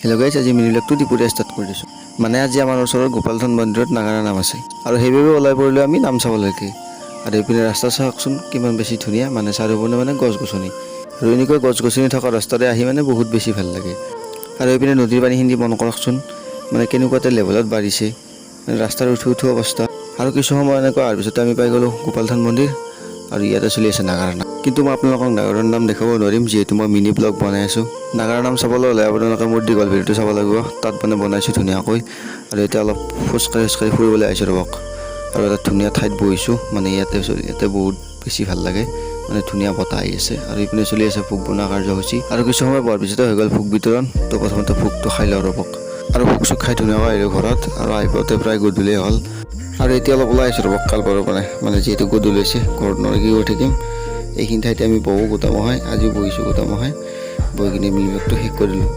Hello' guys, আজি mini ব্লগটো দুপৰীয়া start কৰি দিছোঁ। মানে আজি আমাৰ ওচৰৰ গোপালথান মন্দিৰত নাগাৰা নাম আছে আৰু সেইবাবে ওলাই পৰিলোঁ আমি নাম চাবলৈকে। আৰু এইপিনে ৰাস্তা চাওকচোন কিমান বেছি ধুনীয়া, মানে চাৰিওপিনে মানে গছ গছনি আৰু এনেকুৱা গছ গছনি থকা ৰাস্তাৰে আহি মানে বহুত বেছি ভাল লাগে। আৰু এইপিনে নদীৰ পানীখিনি মন কৰকচোন, মানে কেনেকুৱা এটা লেভেলত বাঢ়িছে, মানে ৰাস্তাৰ উঠো উঠো অৱস্থা। আৰু কিছু সময় এনেকুৱা অহাৰ পিছতে আমি পাই গ'লোঁ গোপালথান মন্দিৰ আৰু ইয়াতে চলি আছে নাগাৰা নাম। কিন্তু মই আপোনালোকক নাগাৰাৰ নাম দেখাব নোৱাৰিম, যিহেতু মই মিনি ব্লগ বনাই আছোঁ। নাগাৰা নাম চাবলৈ হ'লে আপোনালোকে মোৰ দীঘল ভিডিঅ'টো চাব লাগিব, তাত মানে বনাইছোঁ ধুনীয়াকৈ। আৰু এতিয়া অলপ খোজকাঢ়ি ফুৰিবলৈ আহিছোঁ ৰ'বক। আৰু এটা ধুনীয়া ঠাইত বহিছোঁ, মানে ইয়াতে বহুত বেছি ভাল লাগে, মানে ধুনীয়া বতাহ আহি আছে। আৰু এইপিনে চলি আছে ভোগ বনোৱা কাৰ্যসূচী, আৰু কিছু সময় বহাৰ পিছতে হৈ গ'ল ভোগ বিতৰণ। তো প্ৰথমতে ভোগটো খাই লওঁ ৰ'বক। আৰু ভোগ চোগ খাই ধুনীয়াকৈ আহিলোঁ ঘৰত, আৰু আহি পাওঁতে প্ৰায় গধূলি হ'ল। আৰু এতিয়া অলপ ওলাই আহিছোঁ ৰ'বক কালপাৰৰ পৰা, মানে যিহেতু গধূলি হৈছে, ঘৰত নহয় কি কৰি থাকিম। এইখিনি ঠাইতে আমি বহোঁ গোটামহাই, আজিও বহিছোঁ গোটামহাই, বহি কিনে মিনি ব্লগটো শেষ কৰিলোঁ।